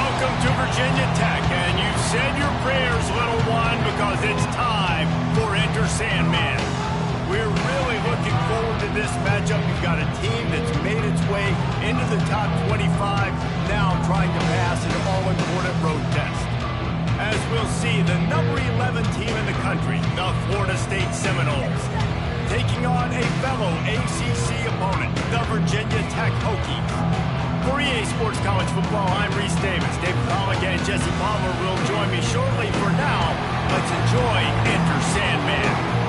Welcome to Virginia Tech, and you've said your prayers, little one, because it's time for Enter Sandman. We're really looking forward to this matchup. You've got a team that's made its way into the top 25, now trying to pass an all-important road test. As we'll see, the number 11 team in the country, the Florida State Seminoles, taking on a fellow ACC opponent, the Virginia Tech Hokies. For EA Sports College Football, I'm Reese Davis. Dave Pollock and Jesse Palmer will join me shortly. For now, let's enjoy Enter Sandman.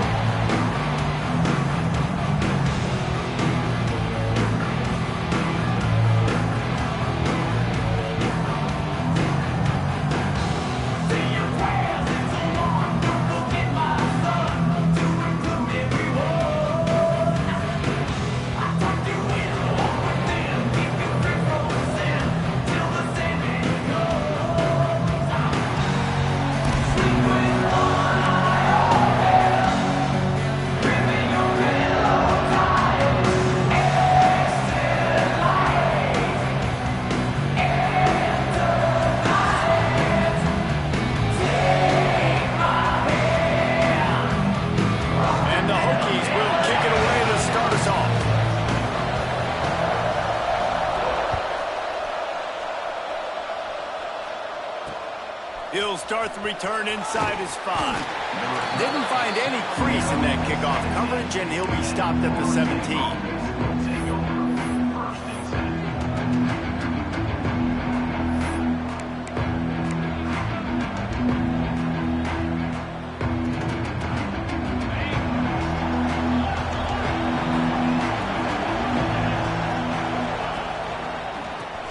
He'll start the return inside his 5. Didn't find any crease in that kickoff coverage, and he'll be stopped at the 17.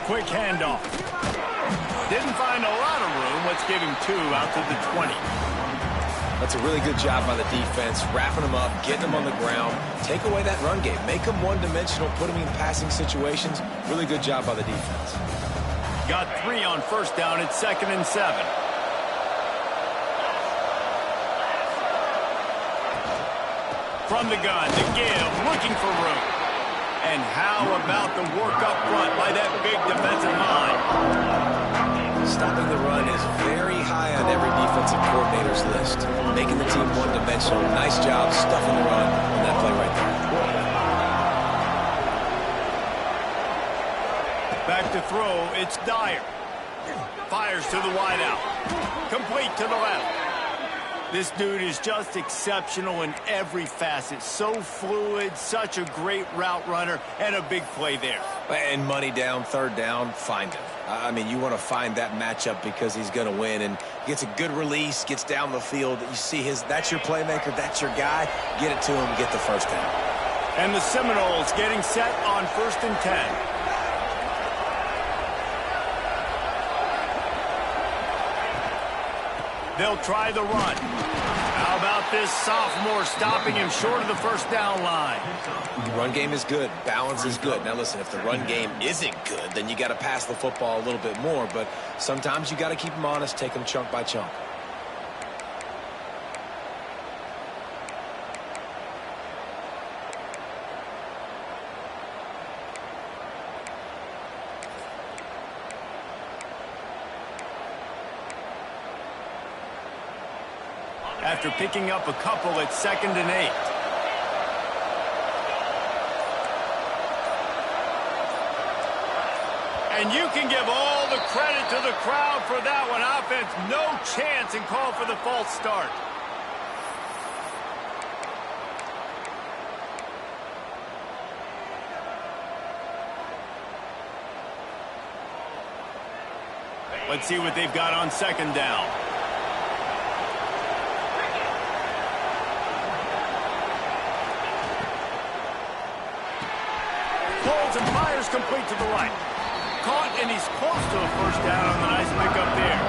Quick handoff. Didn't find a lot of room. Let's give him 2 out to the 20. That's a really good job by the defense, wrapping them up, getting them on the ground. Take away that run game. Make them one-dimensional, put them in passing situations. Really good job by the defense. Got 3 on first down. It's 2nd and 7. From the gun, the give, looking for room. And how about the work up front by that big defensive line? Stopping the run is very high on every defensive coordinator's list. Making the team one-dimensional. Nice job stuffing the run on that play right there. Back to throw, it's Dyer. Fires to the wideout. Complete to the left. This dude is just exceptional in every facet. So fluid, such a great route runner, and a big play there. And money down, 3rd down, find him. I mean, you want to find that matchup because he's going to win, and gets a good release, gets down the field. You see that's your playmaker, that's your guy. Get it to him, get the first down. And the Seminoles getting set on 1st and 10. They'll try the run. How about this sophomore stopping him short of the first down line? Run game is good. Balance is good. Now, listen, if the run game isn't good, then you got to pass the football a little bit more. But sometimes you got to keep them honest, take them chunk by chunk. After picking up a couple, it's 2nd and 8. And you can give all the credit to the crowd for that one. Offense, no chance, and call for the false start. Let's see what they've got on 2nd down. Pulls and fires complete to the right. Caught, and he's close to a first down on the nice pickup there.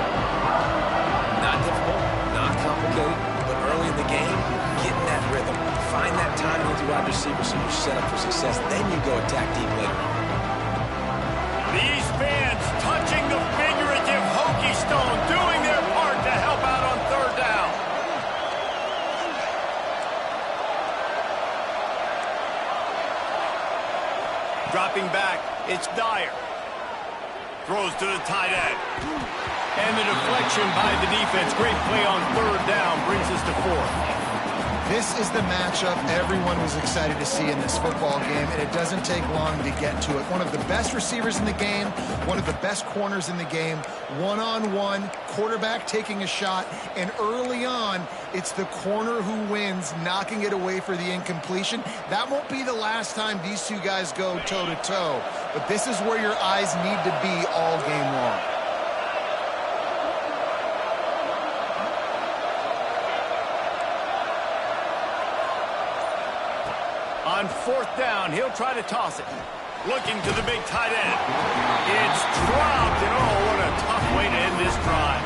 Not difficult, not complicated, but early in the game, getting that rhythm. Find that timing with your wide receiver so you're set up for success. Then you go attack deep later on. These fans touching the figurative Hokie stone, doing their part to help out on 3rd down. Dropping back, it's Dyer. Throws to the tight end. And the deflection by the defense. Great play on third down. Brings us to fourth. This is the matchup everyone was excited to see in this football game, and it doesn't take long to get to it. One of the best receivers in the game, one of the best corners in the game, one-on-one, quarterback taking a shot, and early on, it's the corner who wins, knocking it away for the incompletion. That won't be the last time these two guys go toe-to-toe, but this is where your eyes need to be all game long. On fourth down, he'll try to toss it. Looking to the big tight end. It's dropped, and oh, what a tough way to end this drive.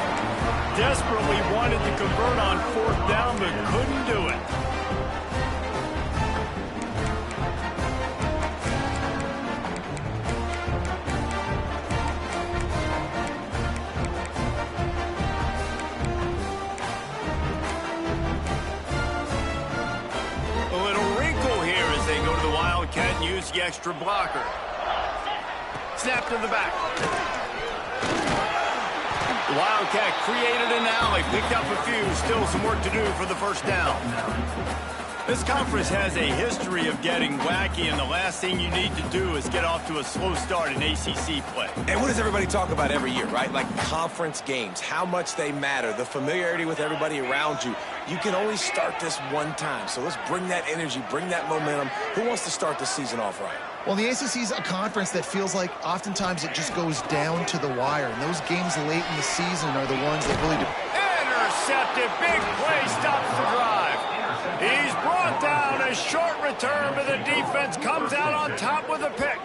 Desperately wanted to convert on fourth down, but couldn't do it. Can't use the extra blocker. Snap to the back. The Wildcat created an alley, picked up a few, still some work to do for the first down. This conference has a history of getting wacky, and the last thing you need to do is get off to a slow start in ACC play. And what does everybody talk about every year, right? Like conference games, how much they matter, the familiarity with everybody around you. You can only start this one time, so let's bring that energy, bring that momentum. Who wants to start the season off right? Well, the ACC is a conference that feels like oftentimes it just goes down to the wire, and those games late in the season are the ones that really do. Intercepted, big play, stops the drive. He's brought down, a short return, but the defense comes out on top with a pick.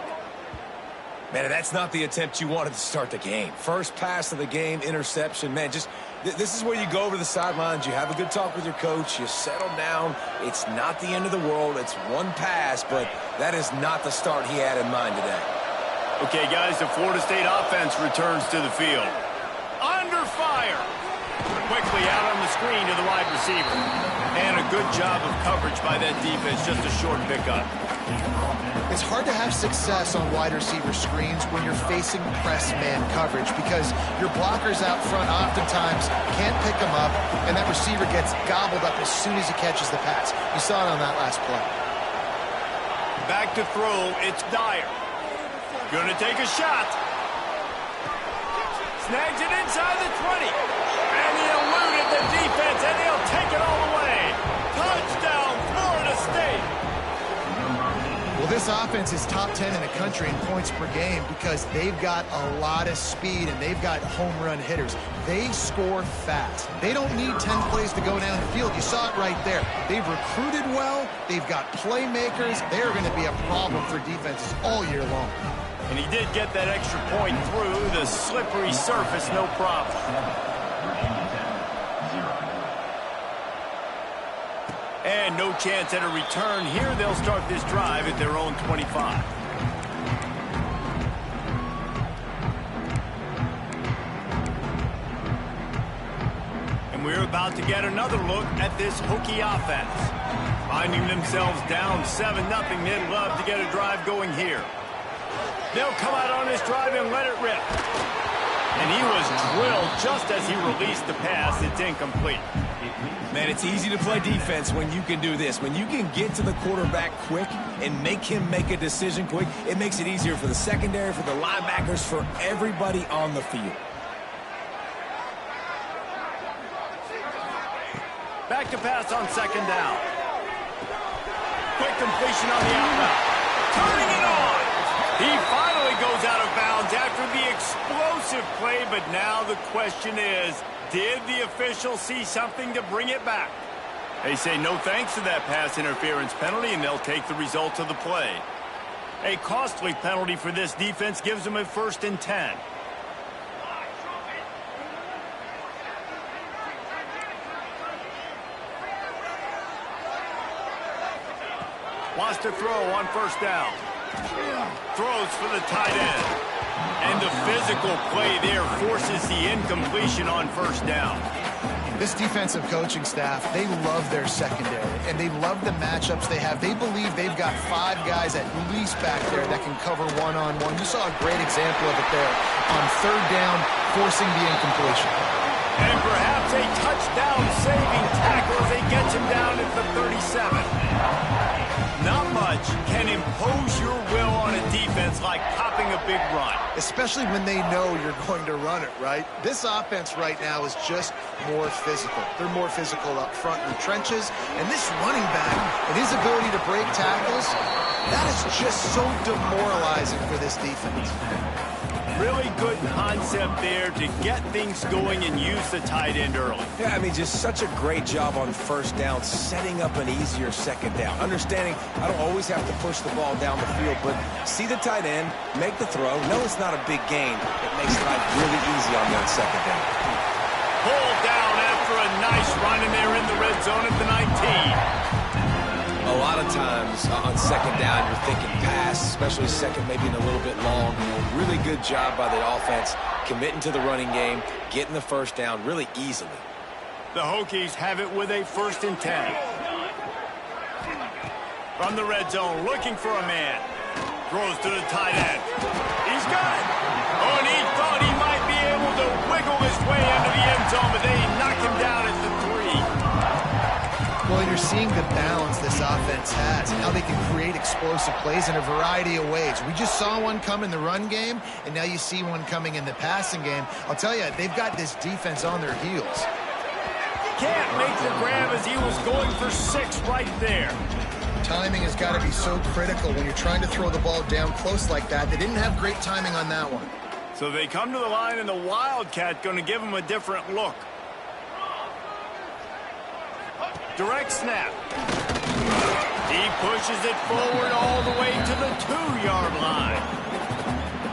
Man, that's not the attempt you wanted to start the game. First pass of the game, interception. Man, just this is where you go over the sidelines. You have a good talk with your coach. You settle down. It's not the end of the world. It's one pass, but that is not the start he had in mind today. Okay, guys, the Florida State offense returns to the field. Under fire. Quickly out on the screen to the wide receiver. And a good job of coverage by that defense. Just a short pickup. It's hard to have success on wide receiver screens when you're facing press man coverage because your blockers out front oftentimes can't pick them up, and that receiver gets gobbled up as soon as he catches the pass. You saw it on that last play. Back to throw, it's Dyer. Gonna take a shot. Snags it inside the 20. And he eluded the defense, and he'll take it all the way. Touchdown, Florida State. Well, this offense is top 10 in the country in points per game because they've got a lot of speed and they've got home run hitters. They score fast. They don't need 10 plays to go down the field. You saw it right there. They've recruited well. They've got playmakers. They're going to be a problem for defenses all year long. And he did get that extra point through the slippery surface, no problem. And no chance at a return here. They'll start this drive at their own 25. And we're about to get another look at this Hokie offense. Finding themselves down 7-0, they'd love to get a drive going here. They'll come out on this drive and let it rip. And he was drilled just as he released the pass. It's incomplete. Man, it's easy to play defense when you can do this. When you can get to the quarterback quick and make him make a decision quick, it makes it easier for the secondary, for the linebackers, for everybody on the field. Back to pass on second down. Quick completion on the outbound. Turning it on. He finally goes out of bounds after the explosive play, but now the question is, did the official see something to bring it back? They say no thanks to that pass interference penalty, and they'll take the results of the play. A costly penalty for this defense gives them a 1st and 10. Wants to throw on first down. Throws for the tight end. And the physical play there forces the incompletion on first down. This defensive coaching staff, they love their secondary, and they love the matchups they have. They believe they've got 5 guys at least back there that can cover one-on-one. You saw a great example of it there on 3rd down, forcing the incompletion. And perhaps a touchdown-saving tackle as they get him down at the 37. Not much can impose your will on a defense like popping a big run. Especially when they know you're going to run it, right? This offense right now is just more physical. They're more physical up front in the trenches. And this running back and his ability to break tackles, that is just so demoralizing for this defense. Really good concept there to get things going and use the tight end early. Yeah, I mean, just such a great job on 1st down, setting up an easier 2nd down. Understanding I don't always have to push the ball down the field, but see the tight end, make the throw. No, it's not a big gain. It makes life really easy on that 2nd down. Pulled down after a nice run, and they're in the red zone at the 19. A lot of times on 2nd down, you're thinking pass, especially 2nd, maybe a little bit long. Really good job by the offense, committing to the running game, getting the 1st down really easily. The Hokies have it with a 1st and 10. From the red zone, looking for a man. Throws to the tight end. He's got it. Oh, and he thought he might be able to wiggle his way into the end zone, but they knock him down at the 3. Well, you're seeing the balance this offense has and how they can create explosive plays in a variety of ways. We just saw one come in the run game, and now you see one coming in the passing game. I'll tell you, they've got this defense on their heels. Can't make the grab as he was going for 6 right there. Timing has got to be so critical when you're trying to throw the ball down close like that. They didn't have great timing on that one. So they come to the line, and the Wildcat going to give them a different look. Direct snap. He pushes it forward all the way to the 2-yard line.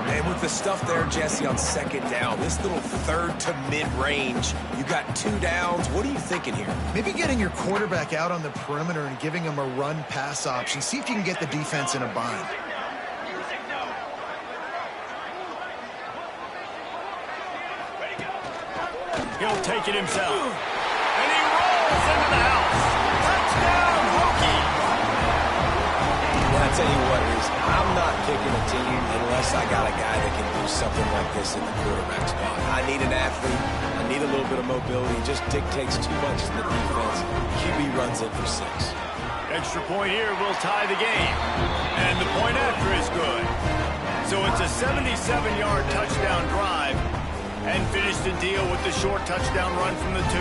And with the stuff there, Jesse, on 2nd down, this little 3rd to mid-range, you got 2 downs. What are you thinking here? Maybe getting your quarterback out on the perimeter and giving him a run-pass option. See if you can get the defense in a bind. He'll take it himself. And he rolls into the house. Touchdown, Hokies. And I tell you what, I'm not picking a team unless I got a guy that can do something like this in the quarterback spot. I need an athlete. I need a little bit of mobility. It just dictates too much in the defense. QB runs in for 6. Extra point here will tie the game. And the point after is good. So it's a 77-yard touchdown drive. And finish the deal with the short touchdown run from the 2.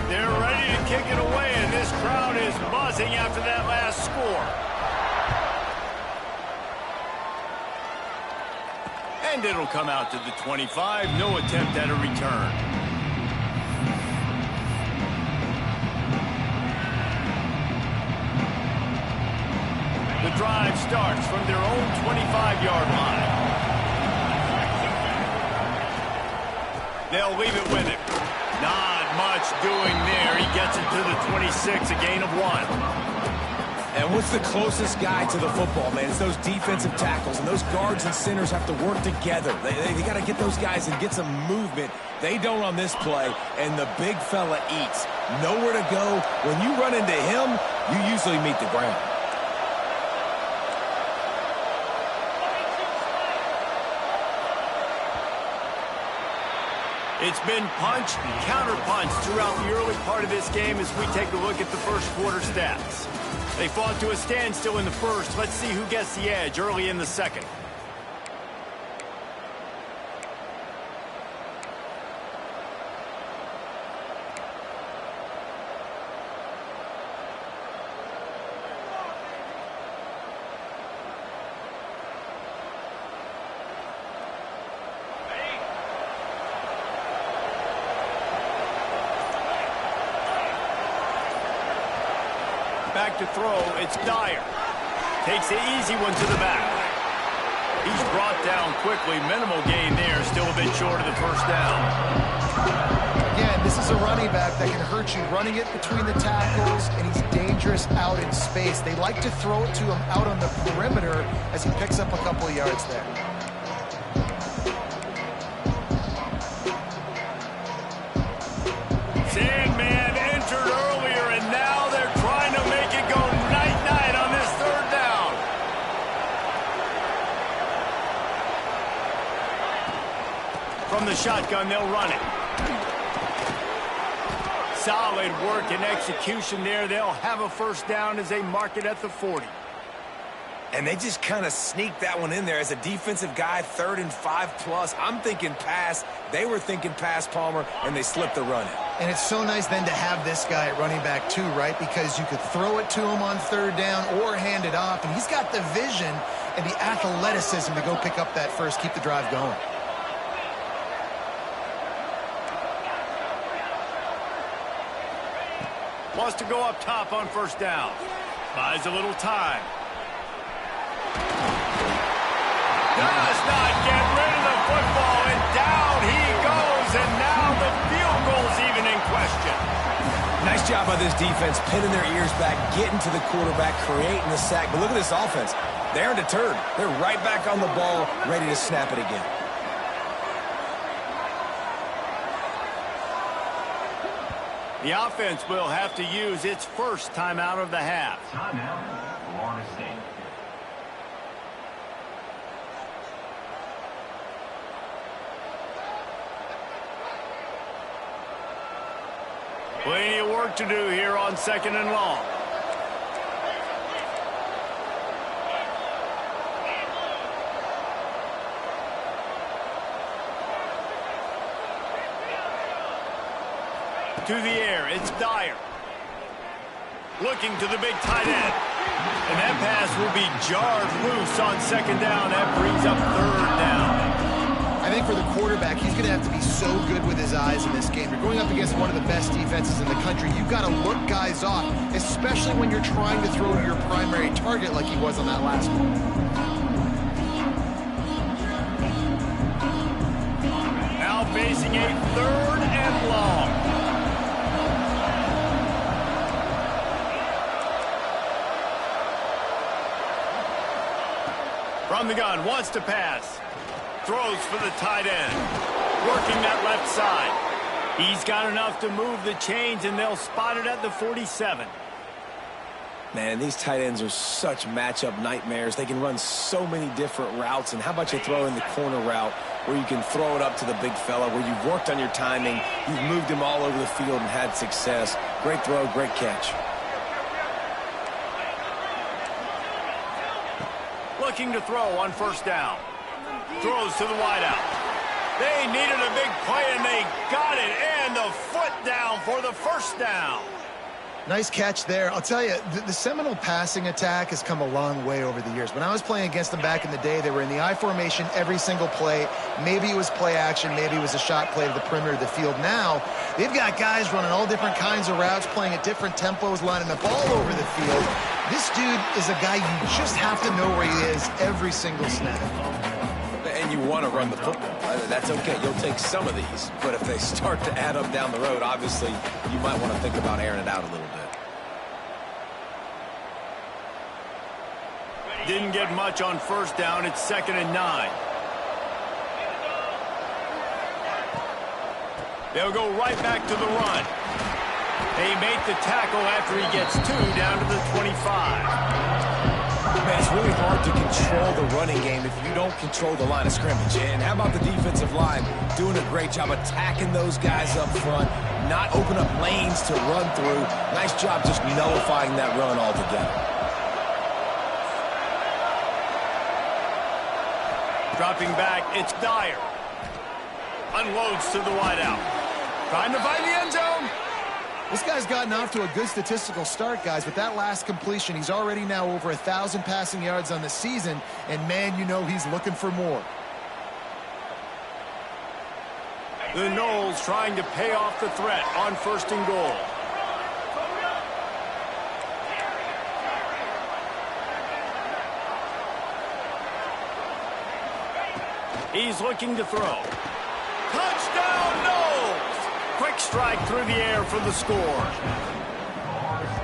They're ready to kick it away, and this crowd is buzzing after that last score. And it'll come out to the 25. No attempt at a return. The drive starts from their own 25-yard line. They'll leave it with him. Not much doing there. He gets it to the 26, a gain of 1. And what's the closest guy to the football, man? It's those defensive tackles, and those guards and centers have to work together. They got to get those guys and get some movement. They don't on this play, and the big fella eats. Nowhere to go. When you run into him, you usually meet the ground. It's been punch, counter-punch throughout the early part of this game as we take a look at the first quarter stats. They fought to a standstill in the first. Let's see who gets the edge early in the second. Back to throw, it's Dyer. Takes the easy one to the back. He's brought down quickly. Minimal gain there, still a bit short of the 1st down. Again, this is a running back that can hurt you running it between the tackles, and he's dangerous out in space. They like to throw it to him out on the perimeter as he picks up a couple of yards there. Sam shotgun, they'll run it. Solid work and execution there. They'll have a first down as they mark it at the 40. And they just kind of sneaked that one in there as a defensive guy, 3rd and 5+. I'm thinking pass. They were thinking pass, Palmer, and they slipped the run in. And it's so nice then to have this guy at running back too, right? Because you could throw it to him on 3rd down or hand it off. And he's got the vision and the athleticism to go pick up that first, keep the drive going. Wants to go up top on first down. Buys a little time. Does not get rid of the football, and down he goes, and now the field goal's even in question. Nice job by this defense, pinning their ears back, getting to the quarterback, creating the sack. But look at this offense. They aren't deterred. They're right back on the ball, ready to snap it again. The offense will have to use its first timeout of the half. Timeout, Florida State. Plenty of work to do here on 2nd and long. To the air, it's Dyer. Looking to the big tight end. And that pass will be jarred loose on 2nd down. That brings up 3rd down. I think for the quarterback, he's going to have to be so good with his eyes in this game. You're going up against one of the best defenses in the country. You've got to look guys off, especially when you're trying to throw to your primary target like he was on that last one. Now facing a 3rd and long. From the gun, wants to pass. Throws for the tight end. Working that left side. He's got enough to move the chains, and they'll spot it at the 47. Man, these tight ends are such matchup nightmares. They can run so many different routes. And how about you throw in the corner route where you can throw it up to the big fella, where you've worked on your timing, you've moved him all over the field and had success. Great throw, great catch. Looking to throw on first down. Throws to the wideout. They needed a big play, and they got it. And the foot down for the first down. Nice catch there. I'll tell you, the Seminole passing attack has come a long way over the years. When I was playing against them back in the day, they were in the I formation every single play. Maybe it was play action. Maybe it was a shot play to the perimeter of the field. Now, they've got guys running all different kinds of routes, playing at different tempos, lining up all over the field. This dude is a guy you just have to know where he is every single snap. And you want to run the football. That's okay. You'll take some of these. But if they start to add up down the road, obviously, you might want to think about airing it out a little bit. Didn't get much on first down. It's 2nd and 9. They'll go right back to the run. They make the tackle after he gets 2 down to the 25. Man, it's really hard to control the running game if you don't control the line of scrimmage. And how about the defensive line doing a great job attacking those guys up front, not open up lanes to run through. Nice job just nullifying that run altogether. Dropping back, it's Dyer. Unloads to the wideout. Trying to find the end zone. This guy's gotten off to a good statistical start, guys. With that last completion, he's already now over 1,000 passing yards on the season. And, man, you know he's looking for more. The Noles trying to pay off the threat on 1st and goal. He's looking to throw. Touchdown, Noles! Quick strike through the air for the score.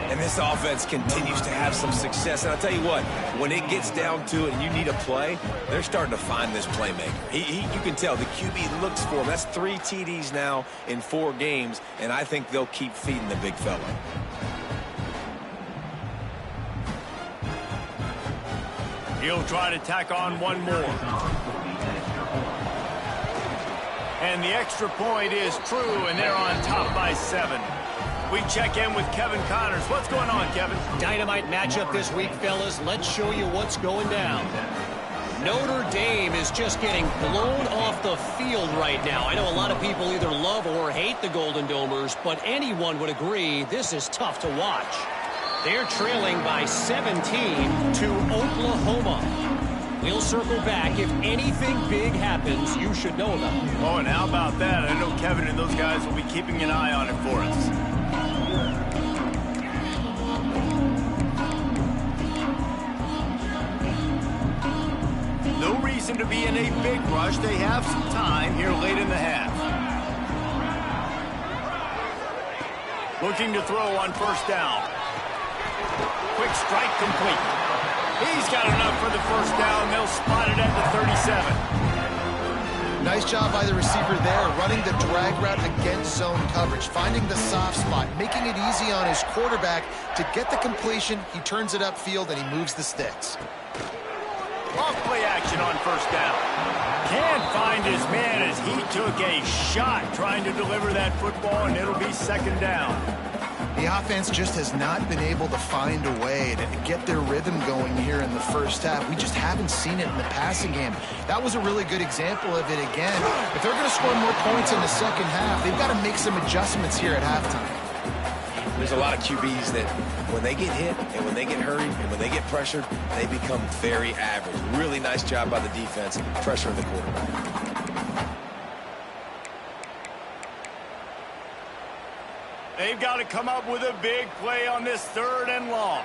And this offense continues to have some success. And I'll tell you what, when it gets down to it and you need a play, they're starting to find this playmaker. You can tell the QB looks for him. That's 3 TDs now in 4 games, and I think they'll keep feeding the big fella. He'll try to tack on one more. And the extra point is true, and they're on top by 7. We check in with Kevin Connors. What's going on, Kevin? Dynamite matchup this week, fellas. Let's show you what's going down. Notre Dame is just getting blown off the field right now. I know a lot of people either love or hate the Golden Domers, but anyone would agree this is tough to watch. They're trailing by 17 to Oklahoma. We'll circle back. If anything big happens, you should know about it. Oh, and how about that? I know Kevin and those guys will be keeping an eye on it for us. No reason to be in a big rush. They have some time here late in the half. Looking to throw on first down. Quick strike complete. He's got enough for the first down. They'll spot it at the 37. Nice job by the receiver there, running the drag route against zone coverage, finding the soft spot, making it easy on his quarterback to get the completion. He turns it upfield, and he moves the sticks. Off play action on first down. Can't find his man as he took a shot trying to deliver that football, and it'll be second down. The offense just has not been able to find a way to get their rhythm going here in the first half. We just haven't seen it in the passing game. That was a really good example of it again. If they're going to score more points in the second half, they've got to make some adjustments here at halftime. There's a lot of QBs that when they get hit and when they get hurried and when they get pressured, they become very average. Really nice job by the defense pressuring the quarterback. They've got to come up with a big play on this 3rd and long.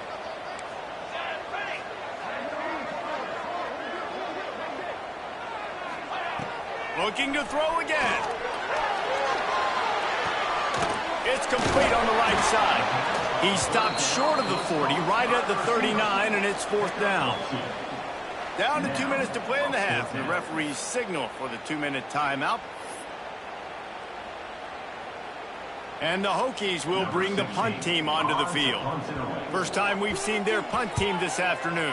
Looking to throw again. It's complete on the right side. He stopped short of the 40, right at the 39, and it's 4th down. Down to 2 minutes to play in the half. The referee's signal for the 2-minute timeout. And the Hokies will bring the punt team onto the field. First time we've seen their punt team this afternoon.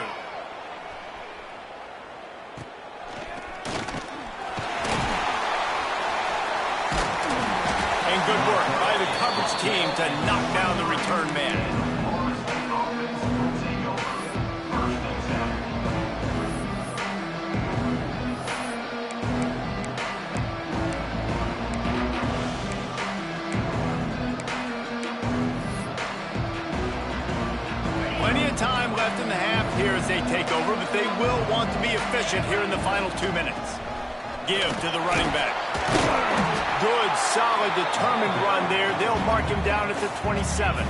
And good work by the coverage team to knock down the return man. Time left in the half here as they take over, but they will want to be efficient here in the final 2 minutes. Give to the running back. Good, solid, determined run there. They'll mark him down at the 27.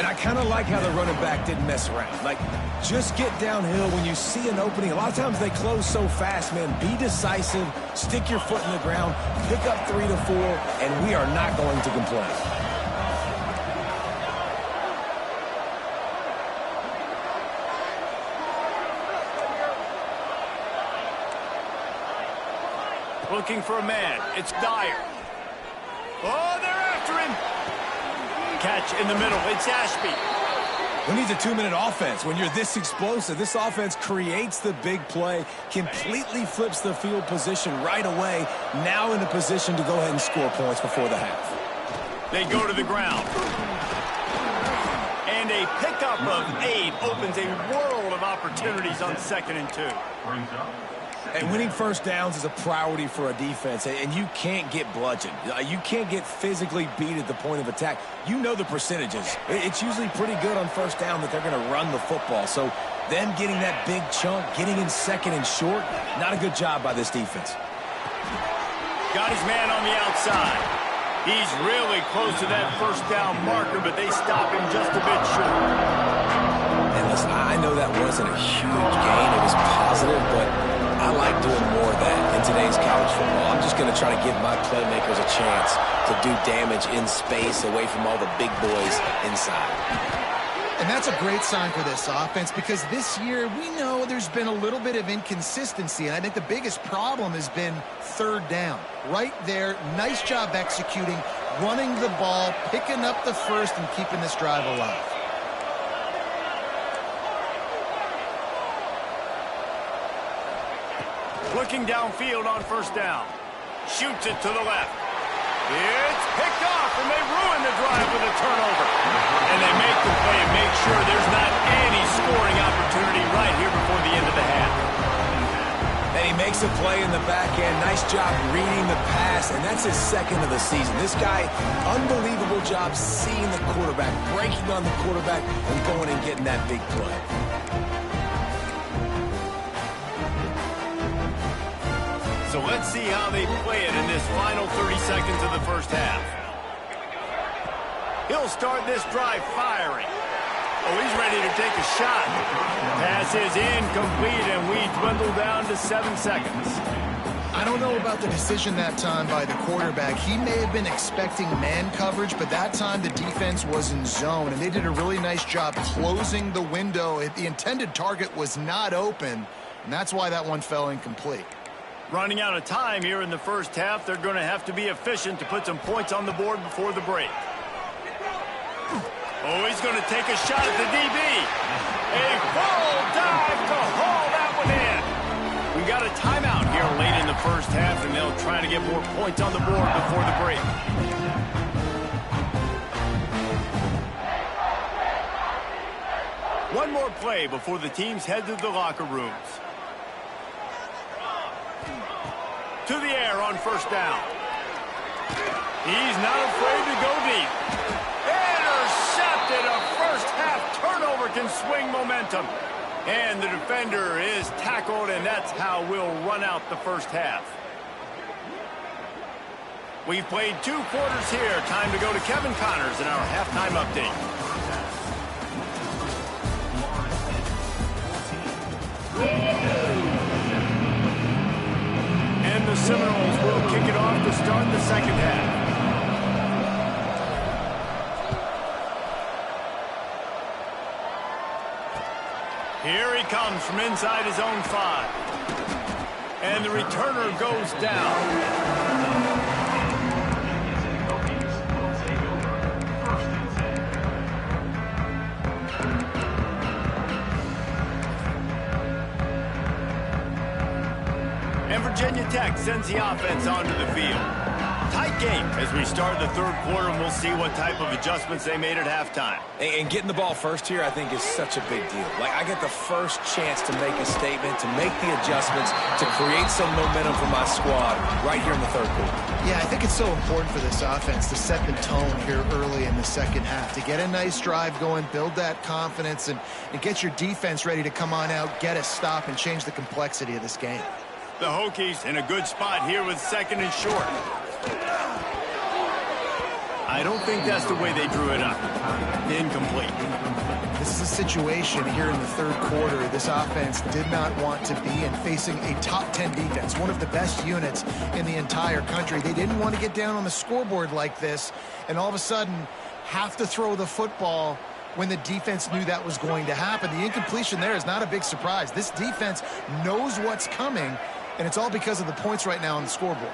And I kind of like how the running back didn't mess around. Like, just get downhill when you see an opening. A lot of times they close so fast, man. Be decisive, stick your foot in the ground, pick up 3 to 4, and we are not going to complain. Looking for a man. It's Dyer. Oh, they're after him. Catch in the middle. It's Ashby. Who needs a 2-minute offense? When you're this explosive, this offense creates the big play, completely flips the field position right away, now in a position to go ahead and score points before the half. They go to the ground. And a pickup of 8 opens a world of opportunities on 2nd and 2. And winning first downs is a priority for a defense, and you can't get bludgeoned. You can't get physically beat at the point of attack. You know the percentages. It's usually pretty good on first down that they're going to run the football. So them getting that big chunk, getting in 2nd and short, not a good job by this defense. Got his man on the outside. He's really close to that first down marker, but they stop him just a bit short. And listen, I know that wasn't a huge gain. It was positive, but I like doing more of that in today's college football. I'm just going to try to give my playmakers a chance to do damage in space away from all the big boys inside. And that's a great sign for this offense because this year we know there's been a little bit of inconsistency, and I think the biggest problem has been 3rd down. Right there, nice job executing, running the ball, picking up the first, and keeping this drive alive. Looking downfield on first down. Shoots it to the left. It's picked off, and they ruin the drive with a turnover. And they make the play and make sure there's not any scoring opportunity right here before the end of the half. And he makes a play in the back end. Nice job reading the pass, and that's his second of the season. This guy, unbelievable job seeing the quarterback, breaking on the quarterback, and going and getting that big play. So let's see how they play it in this final 30 seconds of the first half. He'll start this drive firing. Oh, he's ready to take a shot. Pass is incomplete, and we dwindle down to 7 seconds. I don't know about the decision that time by the quarterback. He may have been expecting man coverage, but that time the defense was in zone, and they did a really nice job closing the window. The intended target was not open, and that's why that one fell incomplete. Running out of time here in the first half, they're going to have to be efficient to put some points on the board before the break. Oh, he's going to take a shot at the DB. A full dive to haul that one in. We got a timeout here late in the first half, and they'll try to get more points on the board before the break. One more play before the teams head to the locker rooms. To the air on first down. He's not afraid to go deep. Intercepted. A first half turnover can swing momentum. And the defender is tackled, and that's how we'll run out the first half. We've played 2 quarters here. Time to go to Kevin Connors in our halftime update. And the Seminoles will kick it off to start the second half. Here he comes from inside his own 5. And the returner goes down. And Virginia Tech sends the offense onto the field. Tight game as we start the third quarter, and we'll see what type of adjustments they made at halftime. And getting the ball first here, I think, is such a big deal. Like, I get the first chance to make a statement, to make the adjustments, to create some momentum for my squad right here in the third quarter. Yeah, I think it's so important for this offense to set the tone here early in the second half, to get a nice drive going, build that confidence, and get your defense ready to come on out, get a stop, and change the complexity of this game. The Hokies in a good spot here with second and short. I don't think that's the way they drew it up. Incomplete. This is a situation here in the third quarter this offense did not want to be in, facing a top 10 defense, one of the best units in the entire country. They didn't want to get down on the scoreboard like this and all of a sudden have to throw the football when the defense knew that was going to happen. The incompletion there is not a big surprise. This defense knows what's coming, and it's all because of the points right now on the scoreboard.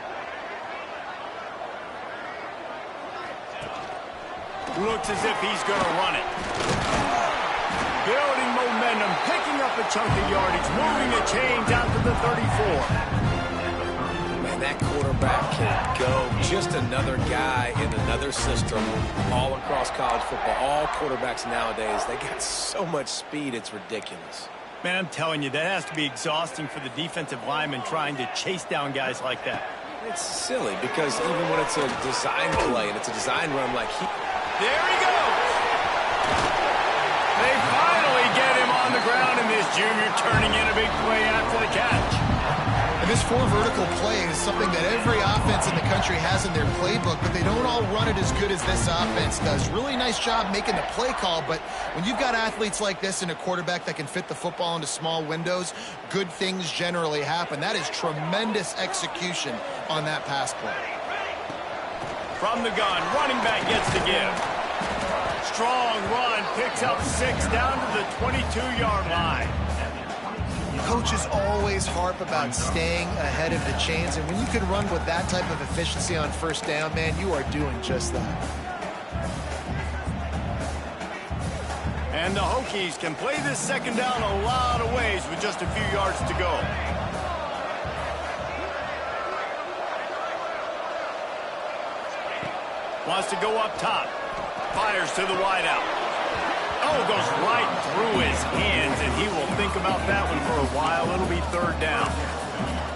Looks as if he's going to run it. Building momentum, picking up a chunk of yardage, moving the chains out to the 34. Man, that quarterback can go. Just another guy in another system all across college football. All quarterbacks nowadays, they got so much speed, it's ridiculous. Man, I'm telling you, that has to be exhausting for the defensive lineman trying to chase down guys like that. It's silly because even when it's a design play and it's a design run like there he goes. They finally get him on the ground, and this junior turning in a big play after the catch. And this 4 vertical play is something that every offense in the country has in their playbook, but they don't all run it as good as this offense does. Really nice job making the play call, but when you've got athletes like this and a quarterback that can fit the football into small windows, good things generally happen. That is tremendous execution on that pass play. From the gun, running back gets the give. Strong run, picks up 6 down to the 22-yard line. Coaches always harp about staying ahead of the chains, and when you can run with that type of efficiency on first down, man, you are doing just that. And the Hokies can play this second down a lot of ways with just a few yards to go. Wants to go up top. Fires to the wideout. Oh, goes right through his hands, and he will think about that one for a while. It'll be third down.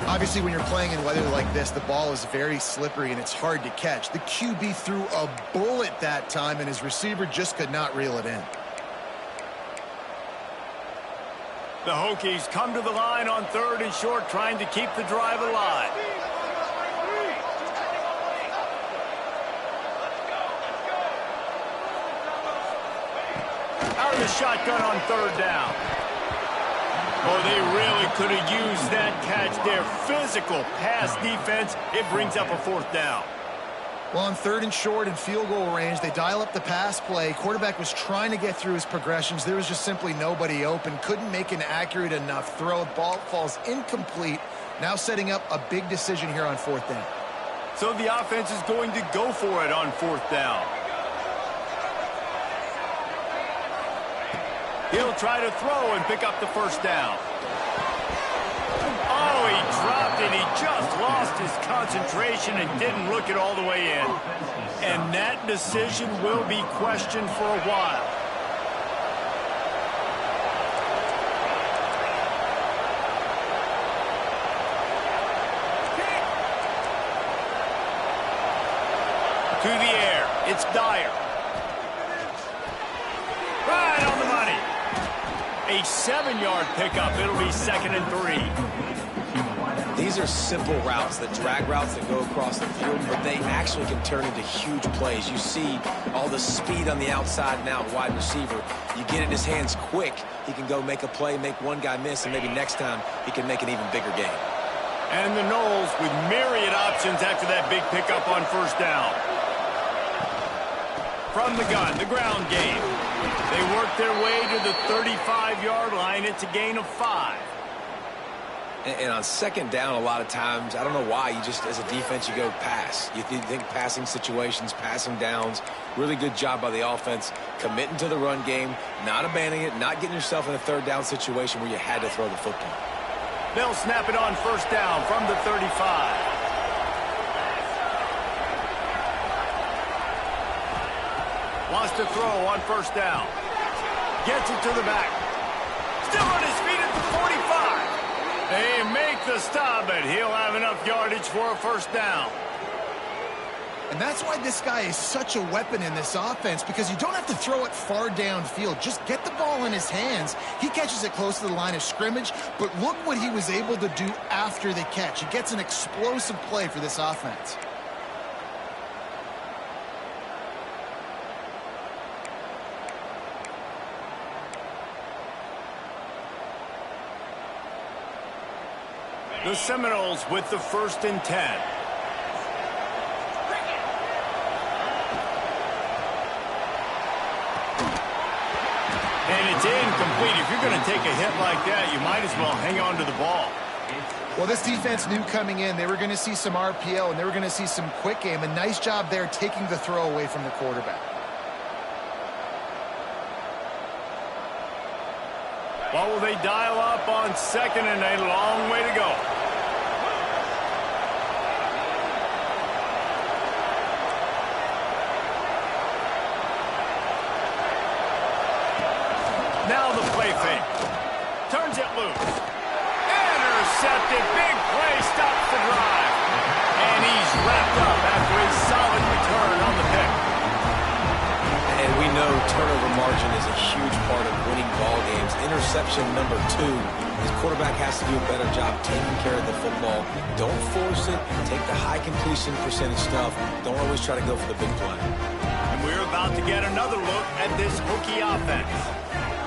Obviously, when you're playing in weather like this, the ball is very slippery and it's hard to catch. The QB threw a bullet that time, and his receiver just could not reel it in. The Hokies come to the line on third and short, trying to keep the drive alive. Out of the shotgun on third down. Oh, they really could have used that catch there. Physical pass defense. It brings up a fourth down. Well, on third and short and field goal range, they dial up the pass play. Quarterback was trying to get through his progressions. There was just simply nobody open. Couldn't make an accurate enough throw. Ball falls incomplete. Now setting up a big decision here on fourth down. So the offense is going to go for it on fourth down. He'll try to throw and pick up the first down. Oh, he dropped it. He just lost his concentration and didn't look it all the way in. And that decision will be questioned for a while. To the air. It's Dyer. Right on the money. A 7-yard pickup. It'll be 2nd and 3. These are simple routes, the drag routes that go across the field, but they actually can turn into huge plays. You see all the speed on the outside and out wide receiver. You get it in his hands quick, he can go make a play, make one guy miss, and maybe next time he can make an even bigger gain. And the Noles with myriad options after that big pickup on first down. From the gun, the ground game. They work their way to the 35-yard line. It's a gain of 5. And on second down, a lot of times, I don't know why, you just, as a defense, you go pass. You think passing situations, passing downs. Really good job by the offense, committing to the run game, not abandoning it, not getting yourself in a third down situation where you had to throw the football. They'll snap it on first down from the 35. Wants to throw on first down. Gets it to the back. Still on his feet at the 45. They make the stop, but he'll have enough yardage for a first down. And that's why this guy is such a weapon in this offense, because you don't have to throw it far downfield. Just get the ball in his hands. He catches it close to the line of scrimmage, but look what he was able to do after the catch. He gets an explosive play for this offense. The Seminoles with the 1st and 10. And it's incomplete. If you're going to take a hit like that, you might as well hang on to the ball. Well, this defense knew coming in they were going to see some RPO and they were going to see some quick game. A nice job there taking the throw away from the quarterback. What will they dial up on second and a long way to go? Now the play fake. Turns it loose. Intercepted. Big play. Stops the drive. And he's wrapped up after his solid return on the pick. And we know turnover margin is a huge part of winning ball games. Interception number 2. His quarterback has to do a better job taking care of the football. Don't force it. Take the high completion percentage stuff. Don't always try to go for the big play. And we're about to get another look at this Hokie offense.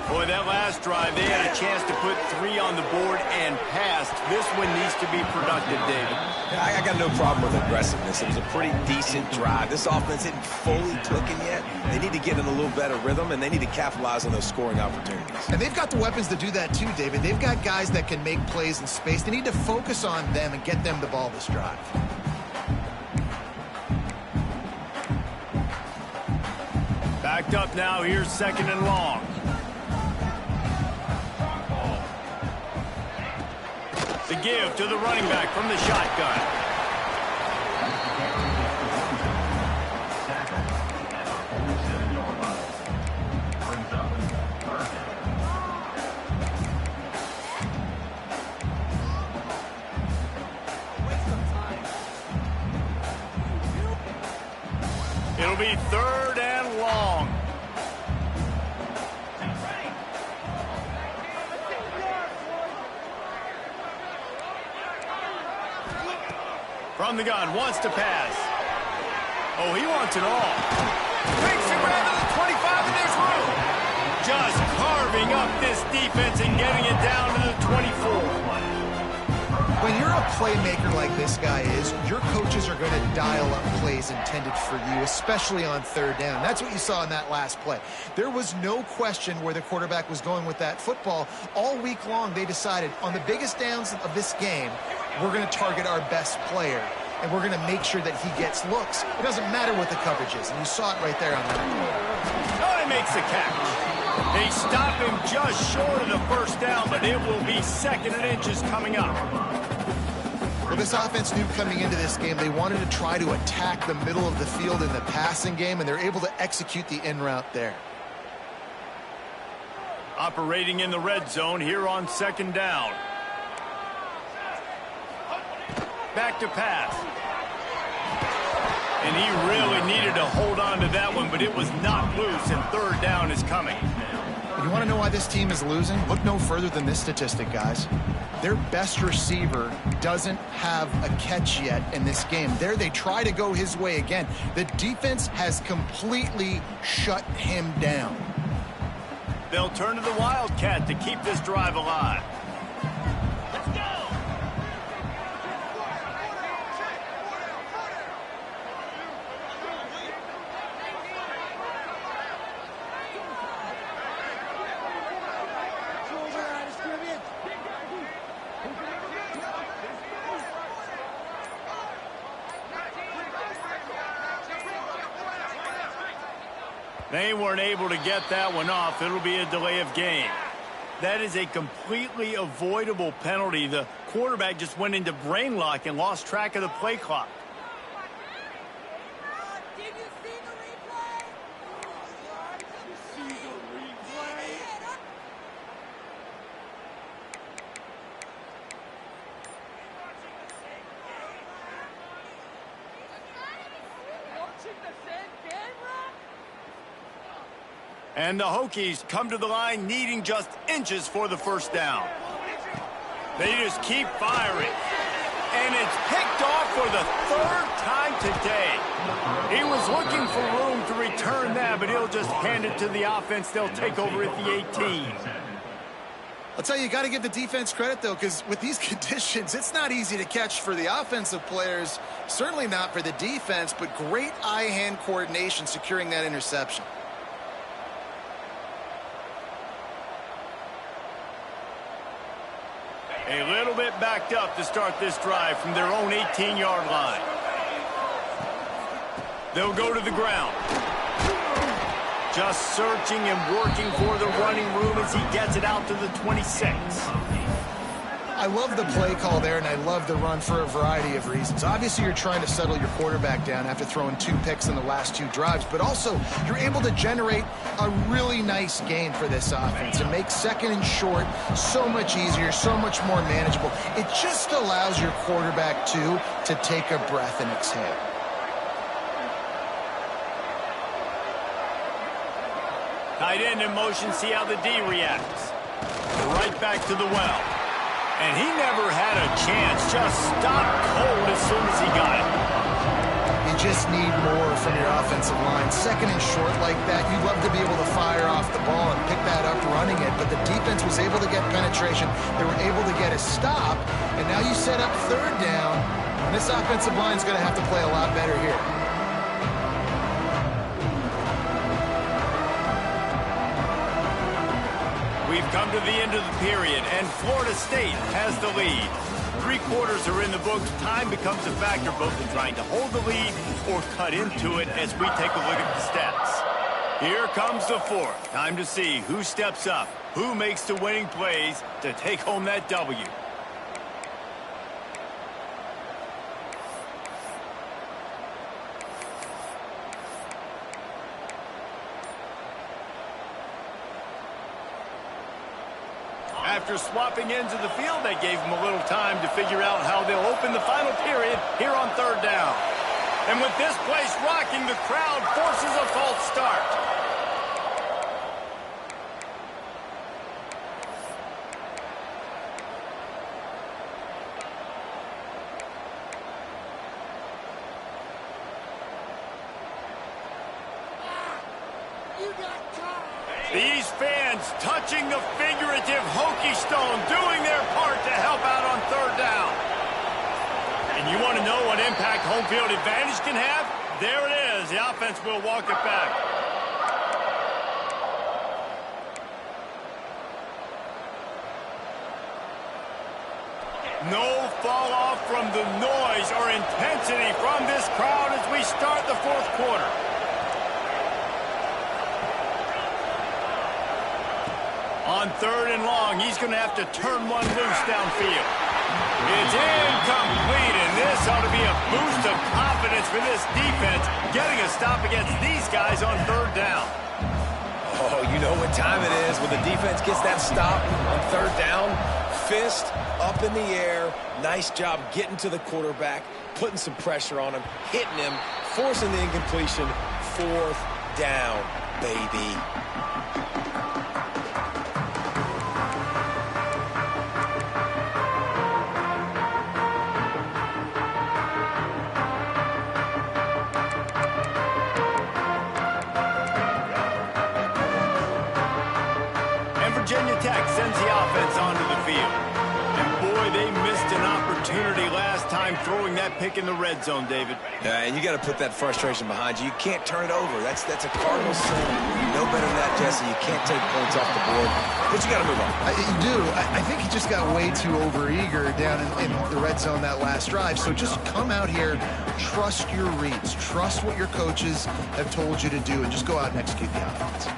Boy, that last drive, they had a chance to put 3 on the board and passed. This one needs to be productive, David. I got no problem with aggressiveness. It was a pretty decent drive. This offense isn't fully clicking yet. They need to get in a little better rhythm, and they need to capitalize on those scoring opportunities. And they've got the weapons to do that too, David. They've got guys that can make plays in space. They need to focus on them and get them the ball this drive. Backed up now. Here's 2nd and long. The give to the running back from the shotgun. It'll be 3rd and long. From the gun, wants to pass. Oh, he wants it all. Makes it grab to the 25, and there's room. Just carving up this defense and getting it down to the 24. When you're a playmaker like this guy is, your coaches are going to dial up plays intended for you, especially on 3rd down. That's what you saw in that last play. There was no question where the quarterback was going with that football. All week long, they decided on the biggest downs of this game, we're going to target our best player, and we're going to make sure that he gets looks. It doesn't matter what the coverage is, and you saw it right there on that. Oh, he makes the catch. They stop him just short of the 1st down, but it will be 2nd and inches coming up. Well, this offense knew coming into this game they wanted to try to attack the middle of the field in the passing game, and they're able to execute the in route there. Operating in the red zone here on 2nd down. Back to pass. And he really needed to hold on to that one, but it was not loose, and 3rd down is coming. You want to know why this team is losing? Look no further than this statistic, guys. Their best receiver doesn't have a catch yet in this game. There they try to go his way again. The defense has completely shut him down. They'll turn to the Wildcat to keep this drive alive. They weren't able to get that one off. It'll be a delay of game. That is a completely avoidable penalty. The quarterback just went into brain lock and lost track of the play clock. Did you see the replay? See the replay? Watching the same camera? And the Hokies come to the line needing just inches for the 1st down. They just keep firing. And it's picked off for the 3rd time today. He was looking for room to return that, but he'll just hand it to the offense. They'll take over at the 18. I'll tell you got to give the defense credit, though, because with these conditions, it's not easy to catch for the offensive players, certainly not for the defense, but great eye-hand coordination securing that interception. A little bit backed up to start this drive from their own 18-yard line. They'll go to the ground. Just searching and working for the running room as he gets it out to the 26. I love the play call there, and I love the run for a variety of reasons. Obviously, you're trying to settle your quarterback down after throwing 2 picks in the last 2 drives, but also you're able to generate a really nice gain for this offense and make 2nd and short so much easier, so much more manageable. It just allows your quarterback, too, to take a breath and exhale. Tight end in motion, see how the D reacts. Right back to the well. And he never had a chance, just stopped cold as soon as he got it. You just need more from your offensive line. 2nd and short like that, you'd love to be able to fire off the ball and pick that up running it, but the defense was able to get penetration. They were able to get a stop, and now you set up 3rd down, and this offensive line is going to have to play a lot better here. We've come to the end of the period, and Florida State has the lead. 3 quarters are in the books. Time becomes a factor both in trying to hold the lead or cut into it as we take a look at the stats. Here comes the 4th. Time to see who steps up, who makes the winning plays to take home that W. After swapping ends of the field, they gave them a little time to figure out how they'll open the final period here on 3rd down. And with this place rocking, the crowd forces a false start. These fans touching the figurative Hokie stone, doing their part to help out on third down. And you want to know what impact home field advantage can have? There it is. The offense will walk it back. No fall off from the noise or intensity from this crowd as we start the fourth quarter. On third and long, he's going to have to turn one loose downfield. It's incomplete, and this ought to be a boost of confidence for this defense, getting a stop against these guys on third down. Oh, you know what time it is when the defense gets that stop on third down. Fist up in the air. Nice job getting to the quarterback, putting some pressure on him, hitting him, forcing the incompletion. Fourth down, baby. Virginia Tech sends the offense onto the field. And boy, they missed an opportunity last time throwing that pick in the red zone, David. Yeah, and you got to put that frustration behind you. You can't turn it over. That's a Cardinal sin. You know better than that, Jesse. You can't take points off the board. But you got to move on. You do. I think he just got way too overeager down in the red zone that last drive. So just come out here, trust your reads, trust what your coaches have told you to do, and just go out and execute the offense.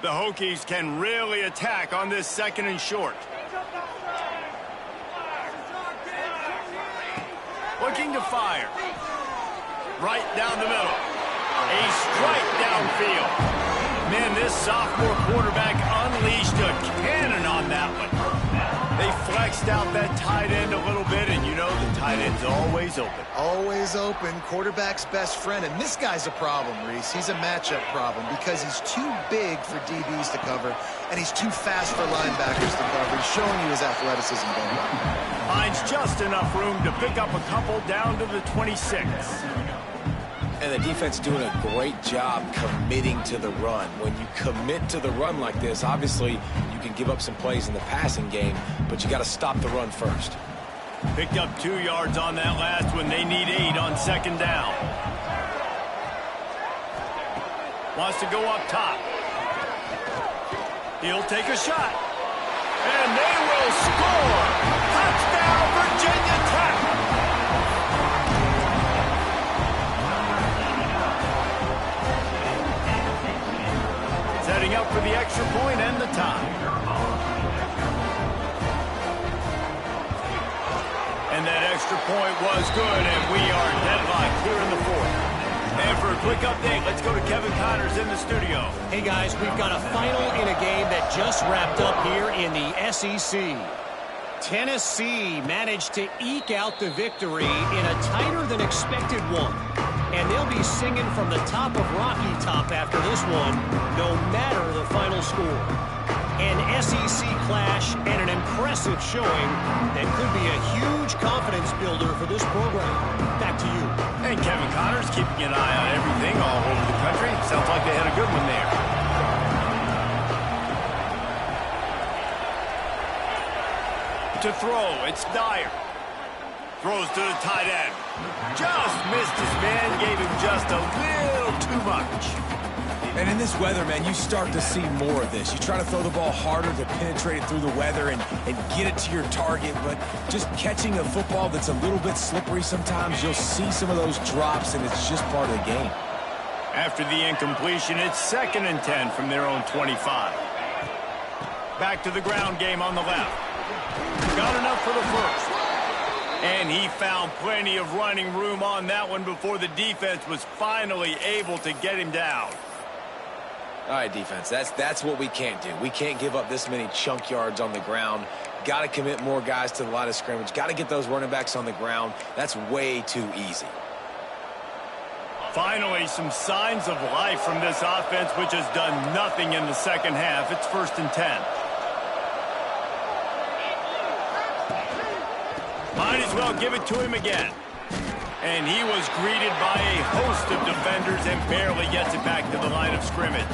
The Hokies can really attack on this second and short. Looking to fire. Right down the middle. A strike downfield. Man, this sophomore quarterback unleashed a cannon on that one. They flexed out that tight end a little bit, and you know the tight end's always open. Always open, quarterback's best friend. And this guy's a problem, Reese. He's a matchup problem because he's too big for DBs to cover, and he's too fast for linebackers to cover. He's showing you his athleticism going on. Finds just enough room to pick up a couple down to the 26. And the defense doing a great job committing to the run. When you commit to the run like this, obviously you can give up some plays in the passing game, but you got to stop the run first. Picked up 2 yards on that last one. They need 8 on second down. Wants to go up top. He'll take a shot. And they will score. Touchdown, Virginia Tech. Setting up for the extra point and the tie. And that extra point was good, and we are deadlocked here in the fourth. And for a quick update, let's go to Kevin Connors in the studio. Hey, guys, we've got a final in a game that just wrapped up here in the SEC. Tennessee managed to eke out the victory in a tighter-than-expected one. And they'll be singing from the top of Rocky Top after this one, no matter the final score. An SEC clash and an impressive showing that could be a huge confidence builder for this program. Back to you. And Kevin Connors keeping an eye on everything all over the country. Sounds like they had a good one there. To throw, it's Dyer. Throws to the tight end. Just missed his man, gave him just a little too much. And in this weather, man, you start to see more of this. You try to throw the ball harder to penetrate it through the weather and get it to your target, but just catching a football that's a little bit slippery sometimes, you'll see some of those drops, and it's just part of the game. After the incompletion, it's 2nd and 10 from their own 25. Back to the ground game on the left. Got enough for the first. And he found plenty of running room on that one before the defense was finally able to get him down. All right, defense, that's what we can't do. We can't give up this many chunk yards on the ground. Got to commit more guys to the line of scrimmage. Got to get those running backs on the ground. That's way too easy. Finally, some signs of life from this offense, which has done nothing in the second half. It's 1st and 10. Might as well give it to him again. And he was greeted by a host of defenders and barely gets it back to the line of scrimmage.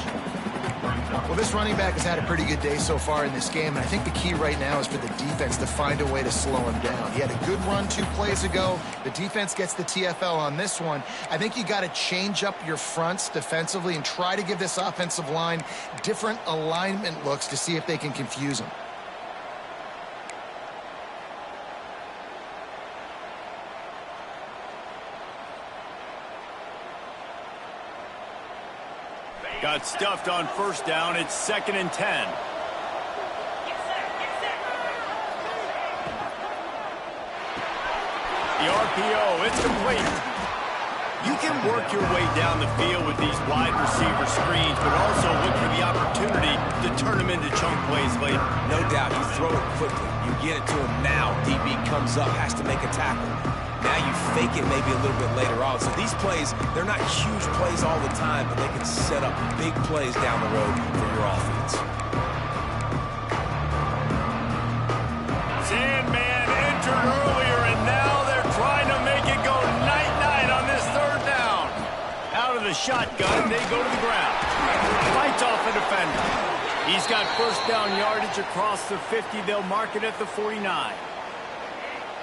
Well, this running back has had a pretty good day so far in this game, and I think the key right now is for the defense to find a way to slow him down. He had a good run 2 plays ago. The defense gets the TFL on this one. I think you got to change up your fronts defensively and try to give this offensive line different alignment looks to see if they can confuse him. Got stuffed on 1st down. It's 2nd and 10. The RPO, it's complete. You can work your way down the field with these wide receiver screens, but also look for the opportunity to turn them into chunk plays later. No doubt, you throw it quickly. You get it to him now. DB comes up, has to make a tackle. Now you fake it maybe a little bit later on. So these plays, they're not huge plays all the time, but they can set up big plays down the road for your offense. Sandman entered earlier, and now they're trying to make it go night-night on this 3rd down. Out of the shotgun, they go to the ground. Fights off a defender. He's got 1st down yardage across the 50. They'll mark it at the 49.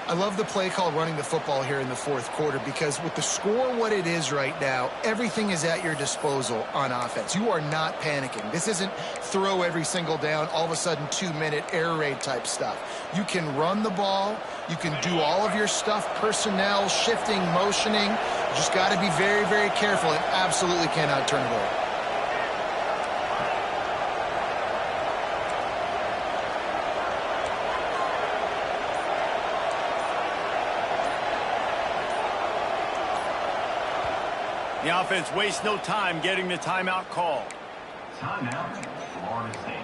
I love the play call running the football here in the 4th quarter because with the score what it is right now, everything is at your disposal on offense. You are not panicking. This isn't throw every single down, all of a sudden 2-minute air raid type stuff. You can run the ball. You can do all of your stuff, personnel, shifting, motioning. You just got to be very, very careful and absolutely cannot turn it over. The offense wastes no time getting the timeout call. Timeout, Florida State.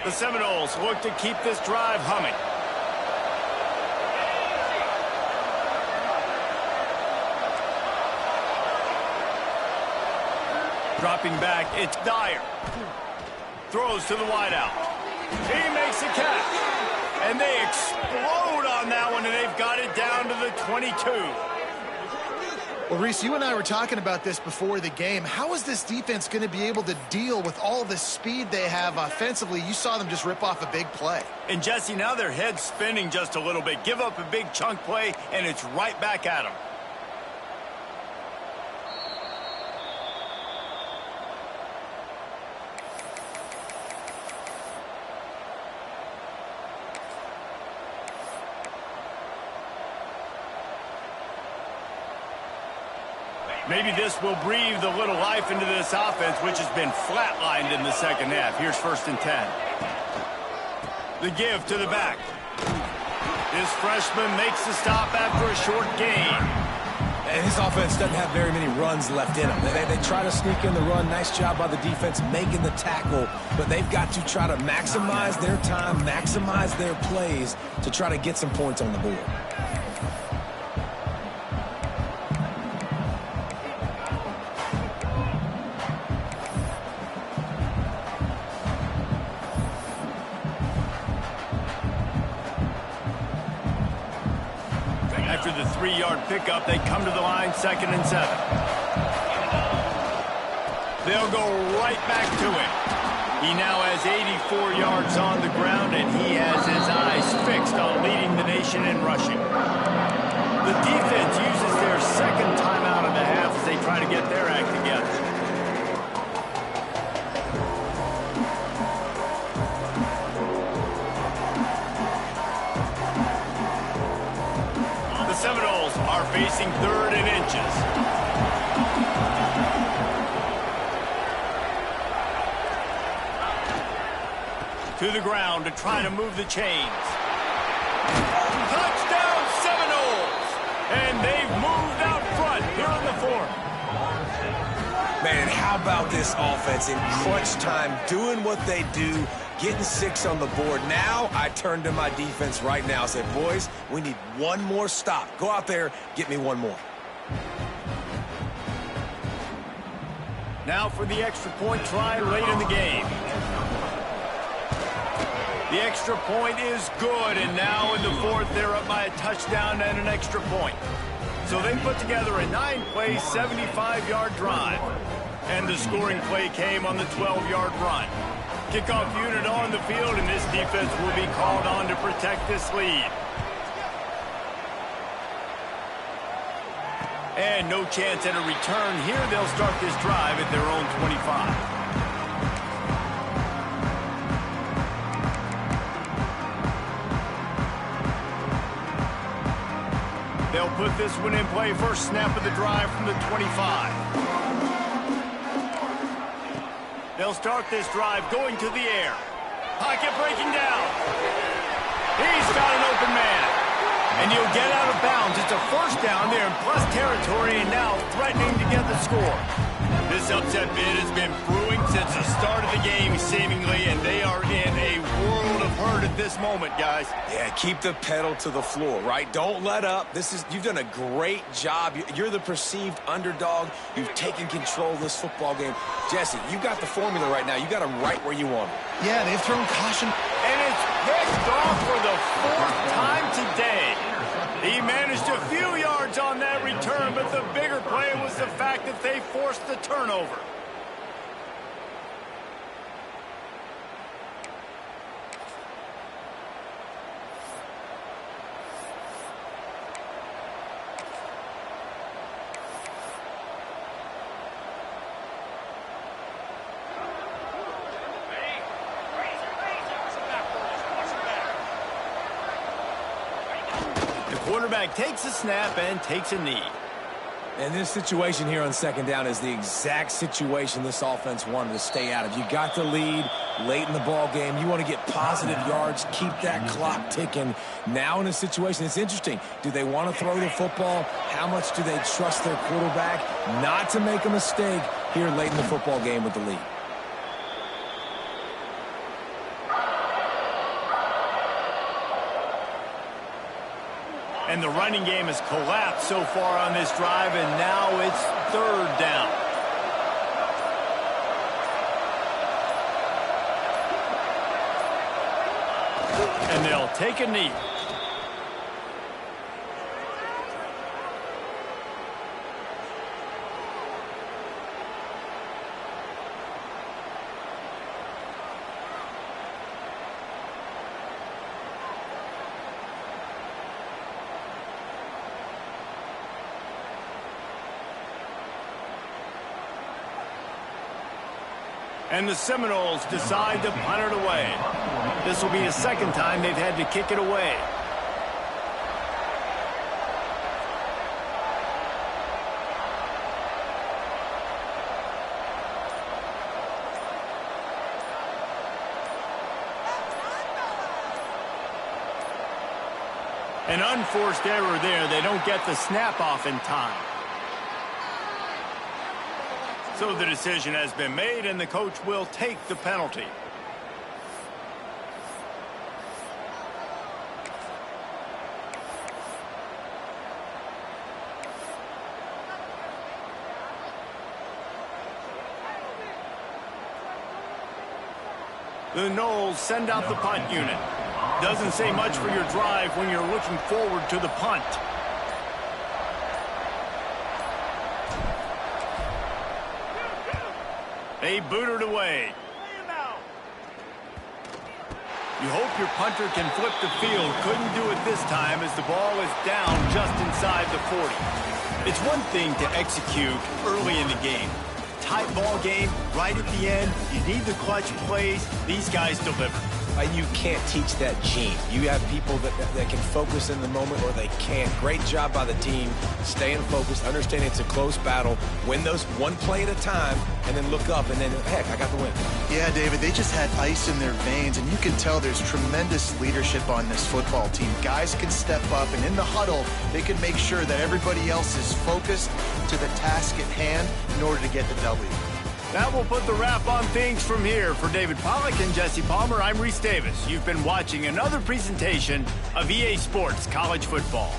The Seminoles look to keep this drive humming. Dropping back, it's Dyer. Throws to the wideout. He makes a catch. And they explode on that one, and they've got it down to the 22. Well, Reese, you and I were talking about this before the game. How is this defense going to be able to deal with all the speed they have offensively? You saw them just rip off a big play. And, Jesse, now their head's spinning just a little bit. Give up a big chunk play, and it's right back at them. Maybe this will breathe a little life into this offense, which has been flatlined in the second half. Here's 1st and 10. The give to the back. This freshman makes the stop after a short gain. And his offense doesn't have very many runs left in them. They try to sneak in the run. Nice job by the defense making the tackle. But they've got to try to maximize their time, maximize their plays to try to get some points on the board. After the 3-yard pickup, they come to the line, 2nd and 7. They'll go right back to it. He now has 84 yards on the ground, and he has his eyes fixed on leading the nation in rushing. The defense uses their 2nd timeout of the half as they try to get their act together. Seminoles are facing 3rd and inches. To the ground to try to move the chains. Touchdown Seminoles! And they've moved out front here in the 4th. Man, And how about this offense in crunch time, doing what they do, getting 6 on the board. Now I turn to my defense right now and say, boys, we need one more stop. Go out there, get me one more. Now for the extra point try late in the game. The extra point is good, and now in the fourth, they're up by a touchdown and an extra point. So they put together a 9-play, 75-yard drive. And the scoring play came on the 12-yard run. Kickoff unit on the field, and this defense will be called on to protect this lead. And no chance at a return here. They'll start this drive at their own 25. They'll put this one in play. First snap of the drive from the 25. They'll start this drive going to the air. Pocket breaking down. He's got an open man. And he'll get out of bounds. It's a first down there in plus territory, and now threatening to get the score. This upset bid has been brewing since the start of the game, seemingly, and they are in a world of hurt at this moment, guys. Yeah, keep the pedal to the floor, right? Don't let up. You've done a great job. You're the perceived underdog. You've taken control of this football game. Jesse, you got the formula right now. You got them right where you want them. Yeah, they've thrown caution. And it's picked off for the 4th time today. He managed a few yards on that return, but the bigger play was the fact that they forced the turnover. Quarterback takes a snap and takes a knee. And this situation here on second down is the exact situation this offense wanted to stay out of. You got the lead late in the ball game. You want to get positive yards, keep that clock ticking. Now in a situation, it's interesting. Do they want to throw the football? How much do they trust their quarterback not to make a mistake here late in the football game with the lead? And the running game has collapsed so far on this drive, and now it's 3rd down. And they'll take a knee. And the Seminoles decide to punt it away. This will be the 2nd time they've had to kick it away. An unforced error there. They don't get the snap off in time. So the decision has been made, and the coach will take the penalty. The Noles send out the punt unit. Doesn't say much for your drive when you're looking forward to the punt. They boot it away. You hope your punter can flip the field. Couldn't do it this time as the ball is down just inside the 40. It's one thing to execute early in the game. Tight ball game, right at the end. You need the clutch plays. These guys deliver. You can't teach that gene. You have people that can focus in the moment or they can't. Great job by the team, staying focused, understanding it's a close battle, win those one play at a time, and then look up, and then, heck, I got the win. Yeah, David, they just had ice in their veins, and you can tell there's tremendous leadership on this football team. Guys can step up, and in the huddle, they can make sure that everybody else is focused to the task at hand in order to get the W. That will put the wrap on things from here. For David Pollack and Jesse Palmer, I'm Reese Davis. You've been watching another presentation of EA Sports College Football.